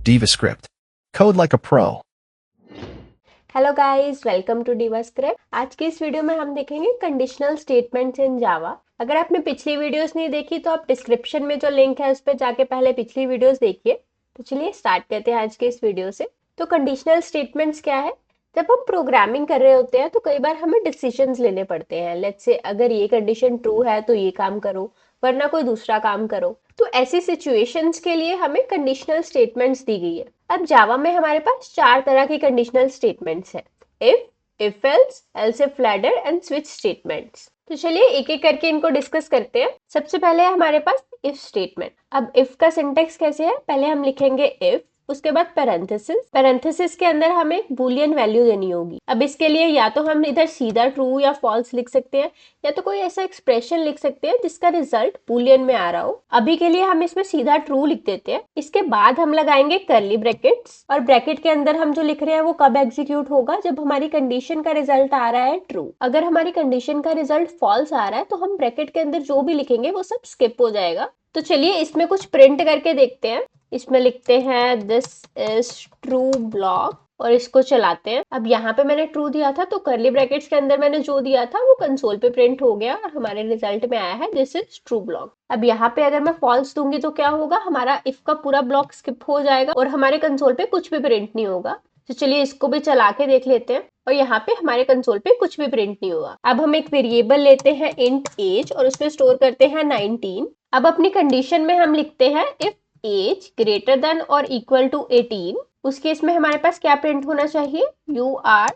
DivaScript. Code like a pro. Hello guys, welcome to DivaScript। आज की इस video में हम देखेंगे कंडीशनल स्टेटमेंट्स इन जावा। अगर आपने पिछली वीडियोस नहीं देखी तो आप डिस्क्रिप्शन में जो लिंक है उस पर जाके पहले पिछली वीडियोस देखिए। तो चलिए स्टार्ट करते हैं आज के इस वीडियो से। तो कंडीशनल स्टेटमेंट्स क्या है? जब हम प्रोग्रामिंग कर रहे होते हैं तो कई बार हमें डिसीजंस लेने पड़ते हैं। लेट्स से अगर ये कंडीशन ट्रू है तो ये काम करो, वरना कोई दूसरा काम करो। तो ऐसी सिचुएशंस के लिए हमें कंडीशनल स्टेटमेंट्स दी गई है। अब जावा में हमारे पास 4 तरह की कंडीशनल स्टेटमेंट्स हैं। If else if ladder and switch statements. तो चलिए एक एक करके इनको डिस्कस करते हैं। सबसे पहले है हमारे पास इफ स्टेटमेंट। अब इफ का सिंटेक्स कैसे है? पहले हम लिखेंगे इफ, उसके बाद पैरेंथेसिस के अंदर हमें बूलियन वैल्यू देनी होगी। अब इसके लिए या तो हम इधर सीधा ट्रू या फॉल्स लिख सकते हैं, या तो कोई ऐसा एक्सप्रेशन लिख सकते हैं जिसका रिजल्ट बूलियन में आ रहा हो। अभी के लिए हम इसमें सीधा ट्रू लिख देते हैं। इसके बाद हम लगाएंगे कर्ली ब्रैकेट्स, और ब्रैकेट के अंदर हम जो लिख रहे हैं वो कब एग्जीक्यूट होगा? जब हमारी कंडीशन का रिजल्ट आ रहा है ट्रू। अगर हमारी कंडीशन का रिजल्ट फॉल्स आ रहा है तो हम ब्रैकेट के अंदर जो भी लिखेंगे वो सब स्किप हो जाएगा। तो चलिए इसमें कुछ प्रिंट करके देखते हैं। इसमें लिखते हैं दिस इज ट्रू ब्लॉक और इसको चलाते हैं। अब यहाँ पे मैंने ट्रू दिया था तो कर्ली ब्रैकेट्स के अंदर मैंने जो दिया था वो कंसोल पे प्रिंट हो गया और हमारे रिजल्ट में आया है दिस इज ट्रू ब्लॉक। अब यहाँ पे अगर मैं फॉल्स दूंगी तो क्या होगा? हमारा इफ का पूरा ब्लॉक स्किप हो जाएगा और हमारे कंसोल पे कुछ भी प्रिंट नहीं होगा। तो चलिए इसको भी चला के देख लेते हैं, और यहाँ पे हमारे कंसोल पे कुछ भी प्रिंट नहीं होगा। अब हम एक वेरिएबल लेते हैं इंट एज और उसमें स्टोर करते हैं 19। अब अपनी कंडीशन में हम लिखते हैं इफ एज ग्रेटर देन और इक्वल टू 18। उस केस में हमारे पास क्या प्रिंट होना चाहिए? You are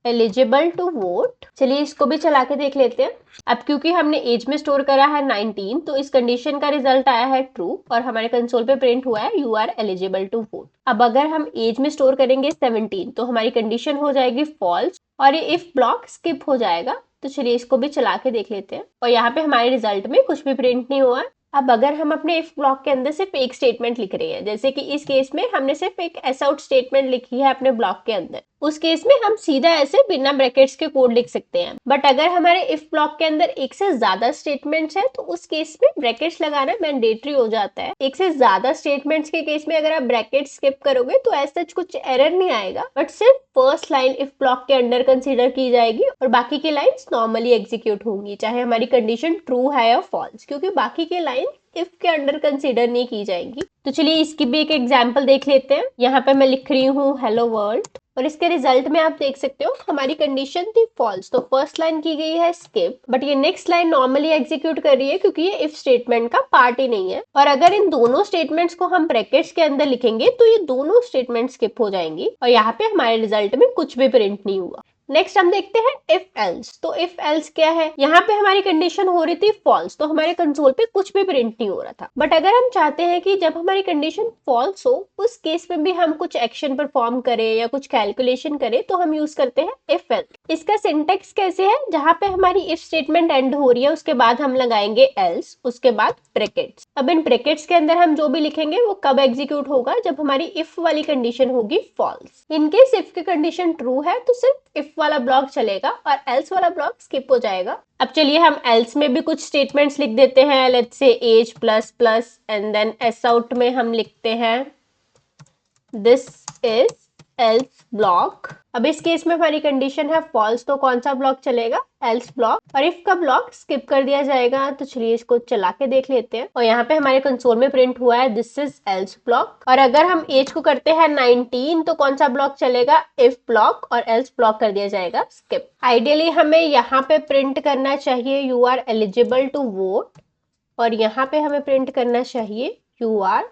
eligible to vote. चलिए इसको भी चला के देख लेते हैं। अब क्योंकि हमने एज में स्टोर करा है 19 तो इस कंडीशन का रिजल्ट आया है ट्रू और हमारे कंसोल पे प्रिंट हुआ है you are eligible to vote. अब अगर हम एज में स्टोर करेंगे 17 तो हमारी कंडीशन हो जाएगी फॉल्स और ये इफ ब्लॉक स्किप हो जाएगा। तो चलिए इसको भी चला के देख लेते हैं, और यहाँ पे हमारे रिजल्ट में कुछ भी प्रिंट नहीं हुआ। अब अगर हम अपने इफ ब्लॉक के अंदर सिर्फ एक स्टेटमेंट लिख रहे हैं, जैसे कि इस केस में हमने सिर्फ एक एस आउट स्टेटमेंट लिखी है अपने ब्लॉक के अंदर, उस केस में हम सीधा ऐसे बिना ब्रैकेट्स के कोड लिख सकते हैं। बट अगर हमारे इफ ब्लॉक के अंदर एक से ज्यादा स्टेटमेंट्स है तो उस केस में ब्रैकेट्स लगाना मैंडेटरी हो जाता है। एक से ज्यादा स्टेटमेंट्स के केस में अगर आप ब्रैकेट स्किप करोगे तो ऐसा कुछ एरर नहीं आएगा, बट सिर्फ फर्स्ट लाइन इफ ब्लॉक के अंडर कंसीडर की जाएगी और बाकी की लाइंस नॉर्मली एग्जीक्यूट होंगी, चाहे हमारी कंडीशन ट्रू है या फॉल्स, क्योंकि बाकी की लाइन इफ के अंडर कंसीडर नहीं की जाएंगी। तो चलिए इसकी भी एक एग्जांपल देख लेते हैं। यहाँ पे मैं लिख रही हूँ हेलो वर्ल्ड और इसके रिजल्ट में आप देख सकते हो हमारी कंडीशन थी फॉल्स, तो फर्स्ट लाइन की गई है स्किप, बट ये नेक्स्ट लाइन नॉर्मली एग्जीक्यूट कर रही है क्योंकि ये इफ स्टेटमेंट का पार्ट ही नहीं है। और अगर इन दोनों स्टेटमेंट्स को हम ब्रैकेट्स के अंदर लिखेंगे तो ये दोनों स्टेटमेंट स्किप हो जाएंगी और यहाँ पे हमारे रिजल्ट में कुछ भी प्रिंट नहीं हुआ। नेक्स्ट हम देखते हैं इफ एल्स। तो इफ एल्स क्या है? यहाँ पे हमारी कंडीशन हो रही थी फॉल्स, तो हमारे कंसोल पे कुछ भी प्रिंट नहीं हो रहा था। बट अगर हम चाहते हैं कि जब हमारी कंडीशन फॉल्स हो उस केस में भी हम कुछ एक्शन परफॉर्म करें या कुछ कैलकुलेशन करें तो हम यूज करते हैं इफ एल्स। इसका सिंटेक्स कैसे है? जहाँ पे हमारी इफ स्टेटमेंट एंड हो रही है उसके बाद हम लगाएंगे एल्स, उसके बाद ब्रैकेट्स। अब इन ब्रैकेट्स के अंदर हम जो भी लिखेंगे वो कब एग्जीक्यूट होगा? जब हमारी इफ वाली कंडीशन होगी फॉल्स। इनकेस इफ की कंडीशन ट्रू है तो सिर्फ इफ वाला ब्लॉक चलेगा और एल्स वाला ब्लॉक स्किप हो जाएगा। अब चलिए हम एल्स में भी कुछ स्टेटमेंट्स लिख देते हैं। Let's say age plus plus and then S out में हम लिखते हैं दिस इज एल्स ब्लॉक। अब इस केस में हमारी कंडीशन है फॉल्स, तो कौन सा ब्लॉक चलेगा? एल्स ब्लॉक, और इफ का ब्लॉक स्किप कर दिया जाएगा। तो चलिए इसको चला के देख लेते हैं, और यहाँ पे हमारे कंसोल में प्रिंट हुआ है दिस इज एल्स ब्लॉक। और अगर हम एज को करते हैं 19 तो कौन सा ब्लॉक चलेगा? इफ ब्लॉक, और एल्स ब्लॉक कर दिया जाएगा स्किप। आइडियली हमें यहाँ पे प्रिंट करना चाहिए you are eligible to vote, और यहाँ पे हमें प्रिंट करना चाहिए you are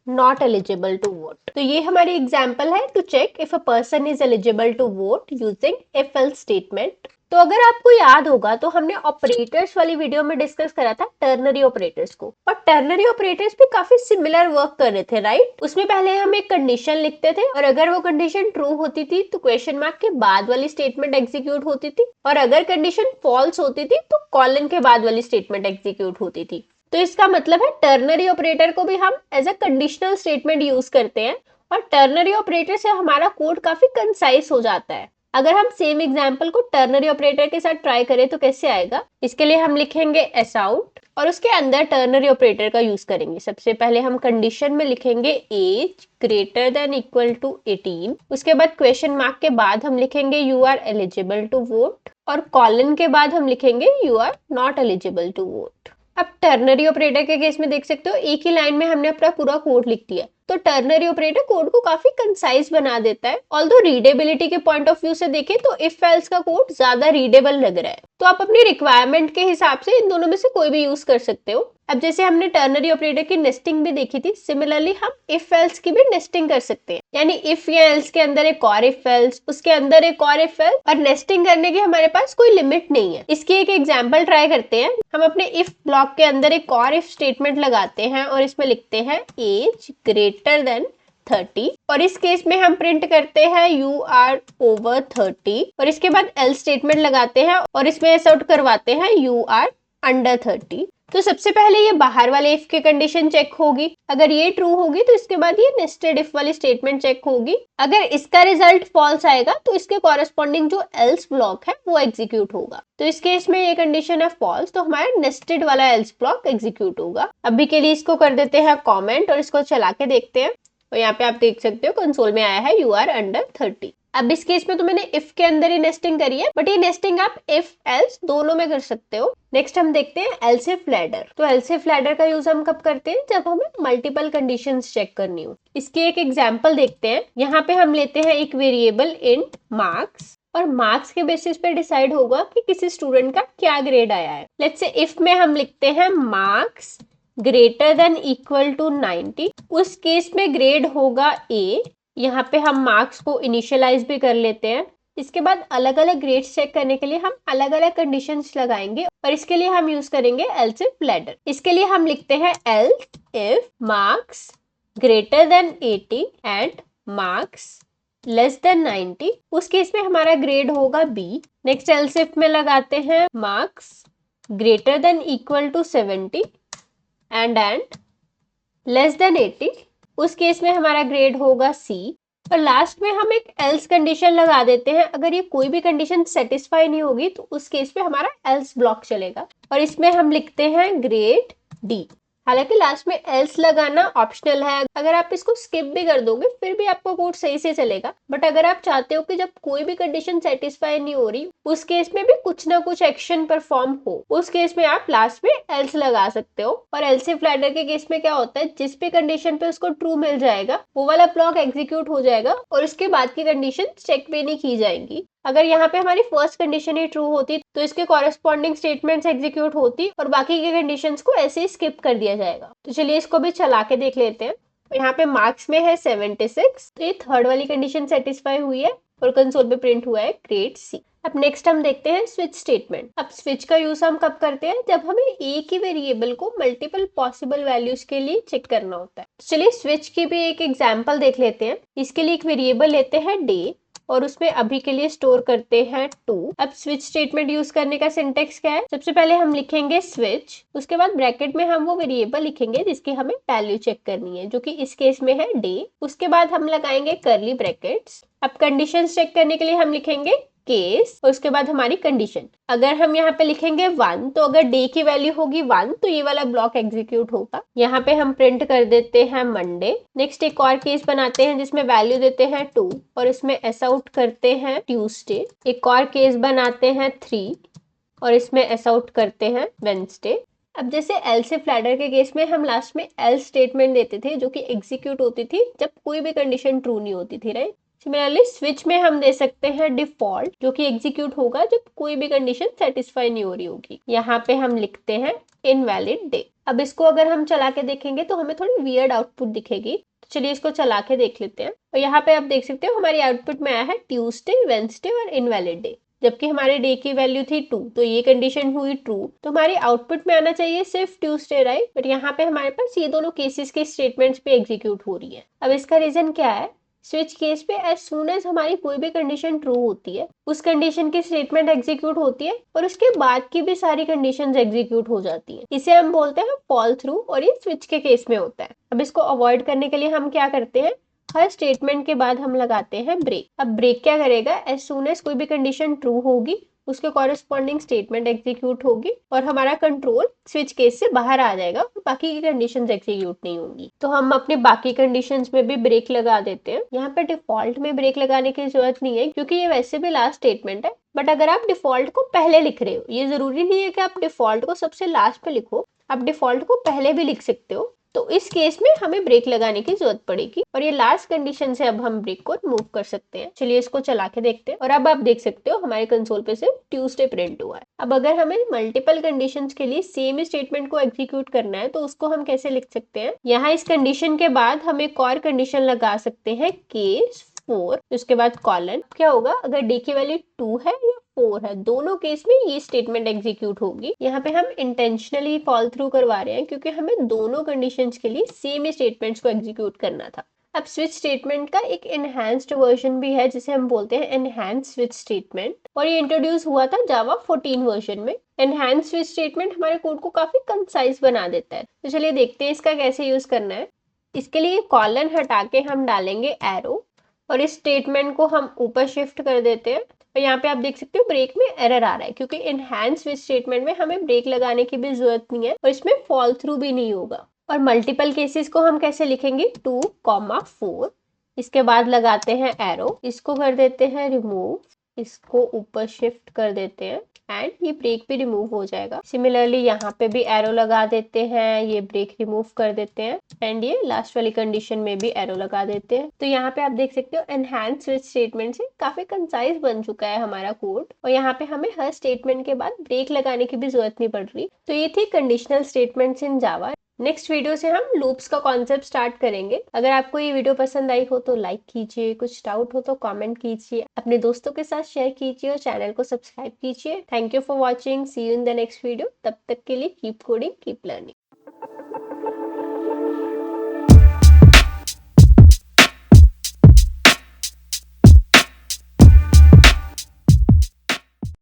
not eligible to vote. तो ये हमारी एग्जाम्पल है to check if a person is eligible to vote using if else statement. तो अगर आपको याद होगा तो हमने ऑपरेटर्स वाली वीडियो में डिस्कस करा था टर्नरी ऑपरेटर्स को, और टर्नरी ऑपरेटर्स भी काफी सिमिलर वर्क कर रहे थे, राइट? उसमें पहले हम एक कंडीशन लिखते थे और अगर वो कंडीशन ट्रू होती थी तो क्वेश्चन मार्क के बाद वाली स्टेटमेंट एग्जीक्यूट होती थी, और अगर कंडीशन फॉल्स होती थी तो कॉलन के बाद वाली स्टेटमेंट एग्जीक्यूट होती थी। तो इसका मतलब है टर्नरी ऑपरेटर को भी हम as a conditional statement use करते हैं, और टर्नरी ऑपरेटर से हमारा कोड काफी कंसाइज हो जाता है। अगर हम सेम एग्जांपल को टर्नरी ऑपरेटर के साथ ट्राई करें तो कैसे आएगा? इसके लिए हम लिखेंगे एस आउट और उसके अंदर टर्नरी ऑपरेटर का यूज करेंगे। सबसे पहले हम कंडीशन में लिखेंगे age greater than equal to 18। उसके बाद क्वेश्चन मार्क के बाद हम लिखेंगे you are eligible to vote, और कॉलन के बाद हम लिखेंगे you are not eligible to vote. अब टर्नरी ऑपरेटर के केस में देख सकते हो एक ही लाइन में हमने अपना पूरा कोड लिख दिया। तो टर्नरी ऑपरेटर कोड को काफी कंसाइज बना देता है। ऑल्दो रीडेबिलिटी के पॉइंट ऑफ व्यू से देखें तो इफ एल्स का कोड ज्यादा रीडेबल लग रहा है। तो आप अपनी रिक्वायरमेंट के हिसाब से इन दोनों में से कोई भी यूज कर सकते हो। अब जैसे हमने टर्नरी ऑपरेटर की नेस्टिंग भी देखी थी, सिमिलरली हम इफ एल्स की भी नेस्टिंग कर सकते हैं। यानी इफ या एल्स के अंदर एक और इफ एल्स, उसके अंदर एक और इफ एल्स, और नेस्टिंग करने की हमारे पास कोई लिमिट नहीं है। इसकी एक एग्जांपल ट्राई करते हैं। हम अपने इफ ब्लॉक के अंदर एक और इफ स्टेटमेंट लगाते हैं और इसमें लिखते हैं एज ग्रेटर देन 30, और इस केस में हम प्रिंट करते हैं यू आर ओवर 30, और इसके बाद एल स्टेटमेंट लगाते हैं और इसमें ऐसा आउट करवाते हैं यू आर अंडर 30। तो सबसे पहले ये बाहर वाले इफ की कंडीशन चेक होगी। अगर ये ट्रू होगी तो इसके बाद ये नेस्टेड इफ वाली स्टेटमेंट चेक होगी। अगर इसका रिजल्ट फॉल्स आएगा तो इसके कॉरेस्पॉन्डिंग जो एल्स ब्लॉक है वो एग्जीक्यूट होगा। तो इस केस में ये कंडीशन है फॉल्स, तो हमारा नेस्टेड वाला एल्स ब्लॉक एग्जीक्यूट होगा। अभी के लिए इसको कर देते हैं कॉमेंट और इसको चला के देखते हैं। और यहाँ पे आप देख सकते हो कंसोल में आया है यू आर अंडर 30। अब इस केस में तो मैंने इफ के अंदर ही नेस्टिंग करी है, बट ये नेस्टिंग आप इफ एल्स दोनों में कर सकते हो। नेक्स्ट हम देखते हैं एल्स इफ लैडर। तो एल्स इफ लैडर का यूज हम कब करते हैं? जब हमें मल्टीपल कंडीशंस चेक करनी हो। इसकी एक एग्जांपल देखते हैं। यहाँ पे हम लेते हैं एक वेरिएबल इंट मार्क्स, और मार्क्स के बेसिस पे डिसाइड होगा कि किसी स्टूडेंट का क्या ग्रेड आया है। लेट्स से इफ में हम लिखते हैं marks greater than equal to 90। उस केस में ग्रेड होगा ए। यहाँ पे हम मार्क्स को इनिशियलाइज भी कर लेते हैं। इसके बाद अलग अलग ग्रेड्स चेक करने के लिए हम अलग अलग कंडीशंस लगाएंगे, और इसके लिए हम यूज करेंगे एल्स इफ लैडर। इसके लिए हम लिखते हैं else if marks greater then 80 and marks less than 90। उस केस में हमारा ग्रेड होगा बी। नेक्स्ट एल्स इफ में लगाते हैं marks greater than equal to 70 and less than 80। उस केस में हमारा ग्रेड होगा सी। और लास्ट में हम एक एल्स कंडीशन लगा देते हैं। अगर ये कोई भी कंडीशन सेटिस्फाई नहीं होगी तो उस केस में हमारा एल्स ब्लॉक चलेगा, और इसमें हम लिखते हैं ग्रेड डी। हालांकि लास्ट में एल्स लगाना ऑप्शनल है, अगर आप इसको स्किप भी कर दोगे फिर भी आपका कोड सही से चलेगा। बट अगर आप चाहते हो कि जब कोई भी कंडीशन सेटिस्फाई नहीं हो रही उस केस में भी कुछ ना कुछ एक्शन परफॉर्म हो, उस केस में आप लास्ट में एल्स लगा सकते हो। और एल्स इफ लैडर के केस में क्या होता है, जिस भी कंडीशन पे उसको ट्रू मिल जाएगा वो वाला ब्लॉक एग्जीक्यूट हो जाएगा और उसके बाद की कंडीशन चेक भी नहीं की जाएंगी। अगर यहाँ पे हमारी फर्स्ट कंडीशन ही ट्रू होती तो इसके कॉरेस्पॉन्डिंग स्टेटमेंट्स एग्जीक्यूट होती और बाकी के कंडीशंस को ऐसे ही स्किप कर दिया जाएगा। तो चलिए इसको भी चला के देख लेते हैं। तो यहाँ पे मार्क्स में है 76, तो ये थर्ड वाली कंडीशन सेटिस्फाई हुई है और कंसोल पे प्रिंट हुआ है ग्रेड सी। अब नेक्स्ट हम देखते हैं स्विच स्टेटमेंट। अब स्विच का यूज हम कब करते हैं? जब हमें एक ही वेरिएबल को मल्टीपल पॉसिबल वैल्यूज के लिए चेक करना होता है। चलिए स्विच की भी एक एग्जांपल देख लेते हैं। इसके लिए एक वेरिएबल लेते हैं डे और उसमें अभी के लिए स्टोर करते हैं 2। अब स्विच स्टेटमेंट यूज करने का सिंटेक्स क्या है? सबसे पहले हम लिखेंगे स्विच, उसके बाद ब्रैकेट में हम वो वेरिएबल लिखेंगे जिसकी हमें वैल्यू चेक करनी है, जो कि इस केस में है डे। उसके बाद हम लगाएंगे कर्ली ब्रैकेट्स। अब कंडीशंस चेक करने के लिए हम लिखेंगे केस और उसके बाद हमारी कंडीशन। अगर हम यहाँ पे लिखेंगे 1 तो अगर डे की वैल्यू होगी 1 तो ये वाला ब्लॉक एग्जीक्यूट होगा। यहाँ पे हम प्रिंट कर देते हैं मंडे। नेक्स्ट एक और केस बनाते हैं जिसमें वैल्यू देते हैं 2 और इसमें ऐसा आउट करते हैं ट्यूसडे। एक और केस बनाते हैं 3 और इसमें ऐसा आउट करते हैं वेंसडे। अब जैसे एल्स इफ लैडर के केस में हम लास्ट में एल्स स्टेटमेंट देते थे जो कि एग्जीक्यूट होती थी जब कोई भी कंडीशन ट्रू नहीं होती थी, राइट? सिमिलरली स्विच में हम दे सकते हैं डिफॉल्ट, जो कि एग्जीक्यूट होगा जब कोई भी कंडीशन सेटिस्फाई नहीं हो रही होगी। यहाँ पे हम लिखते हैं इनवैलिड डे। अब इसको अगर हम चला के देखेंगे तो हमें थोड़ी वियर्ड आउटपुट दिखेगी। तो चलिए इसको चला के देख लेते हैं। और यहाँ पे आप देख सकते हो हमारी आउटपुट में आया है ट्यूसडे, वेंसडे और इनवैलिड डे। जबकि हमारे डे की वैल्यू थी 2 तो ये कंडीशन हुई ट्रू, तो हमारी आउटपुट में आना चाहिए सिर्फ ट्यूसडे, राइट? बट यहाँ पे हमारे पास ये दोनों केसेस के स्टेटमेंट्स पे एग्जीक्यूट हो रही है। अब इसका रीजन क्या है? स्विच केस पे एज सून एज हमारी कोई भी कंडीशन ट्रू होती है उस कंडीशन की स्टेटमेंट एग्जीक्यूट होती है और उसके बाद की भी सारी कंडीशंस एग्जीक्यूट हो जाती है। इसे हम बोलते हैं फॉल थ्रू और ये स्विच के केस में होता है। अब इसको अवॉइड करने के लिए हम क्या करते हैं, हर स्टेटमेंट के बाद हम लगाते हैं ब्रेक। अब ब्रेक क्या करेगा, एज सून एज कोई भी कंडीशन ट्रू होगी उसके कॉरेस्पॉन्डिंग स्टेटमेंट एग्जीक्यूट होगी और हमारा कंट्रोल स्विच केस से बाहर आ जाएगा और बाकी की कंडीशंस एग्जीक्यूट नहीं होंगी। तो हम अपने बाकी कंडीशंस में भी ब्रेक लगा देते हैं। यहाँ पे डिफॉल्ट में ब्रेक लगाने की जरूरत नहीं है क्योंकि ये वैसे भी लास्ट स्टेटमेंट है। बट अगर आप डिफॉल्ट को पहले लिख रहे हो, ये जरूरी नहीं है कि आप डिफॉल्ट को सबसे लास्ट पे लिखो, आप डिफॉल्ट को पहले भी लिख सकते हो। तो इस केस में हमें ब्रेक लगाने की जरूरत पड़ेगी और ये लास्ट कंडीशन से अब हम ब्रेक को रिमूव कर सकते हैं। चलिए इसको चला के देखते हैं और अब आप देख सकते हो हमारे कंसोल पे से ट्यूसडे प्रिंट हुआ है। अब अगर हमें मल्टीपल कंडीशंस के लिए सेम स्टेटमेंट को एग्जीक्यूट करना है तो उसको हम कैसे लिख सकते हैं। यहाँ इस कंडीशन के बाद हम एक और कंडीशन लगा सकते हैं केस 4, उसके बाद कॉलन। क्या होगा अगर डे की वैल्यू 2 है या 4 है, दोनों केस में ये स्टेटमेंट एग्जीक्यूट होगी। यहाँ पे हम इंटेंशनली फॉल थ्रू करवा रहे हैं क्योंकि हमें दोनों कंडीशंस के लिए सेम स्टेटमेंट्स को एग्जीक्यूट करना था। अब स्विच स्टेटमेंट का एक एनहांस्ड वर्जन भी है जिसे हम बोलते हैं एनहांस स्विच स्टेटमेंट, और ये इंट्रोड्यूस हुआ था जावा 14 वर्जन में। एनहांस स्विच स्टेटमेंट हमारे कोड को काफी कंसाइज बना देता है। तो चलिए देखते हैं इसका कैसे यूज करना है। इसके लिए कॉलन हटा के हम डालेंगे एरो और इस स्टेटमेंट को हम ऊपर शिफ्ट कर देते हैं। और यहाँ पे आप देख सकते हो ब्रेक में एरर आ रहा है क्योंकि एनहांस स्विच स्टेटमेंट में हमें ब्रेक लगाने की भी जरूरत नहीं है और इसमें फॉल थ्रू भी नहीं होगा। और मल्टीपल केसेस को हम कैसे लिखेंगे, 2,4, इसके बाद लगाते हैं एरो, इसको कर देते हैं रिमूव, इसको ऊपर शिफ्ट कर देते हैं एंड ये ब्रेक भी रिमूव हो जाएगा। सिमिलरली यहाँ पे भी एरो लगा देते हैं, ये ब्रेक रिमूव कर देते हैं एंड ये लास्ट वाली कंडीशन में भी एरो लगा देते हैं। तो यहाँ पे आप देख सकते हो एनहांस स्विच स्टेटमेंट से काफी कंसाइज बन चुका है हमारा कोड और यहाँ पे हमें हर स्टेटमेंट के बाद ब्रेक लगाने की भी जरूरत नहीं पड़ रही। तो ये थी conditional statements in Java. Next video से हम लूप्स का कॉन्सेप्ट स्टार्ट करेंगे। अगर आपको ये वीडियो पसंद आई हो तो लाइक कीजिए, कुछ डाउट हो तो कमेंट कीजिए, अपने दोस्तों के साथ शेयर कीजिए और चैनल को सब्सक्राइब कीजिए। Thank you for watching, see you in the next video. तब तक के लिए कीप कोडिंग, कीप लर्निंग।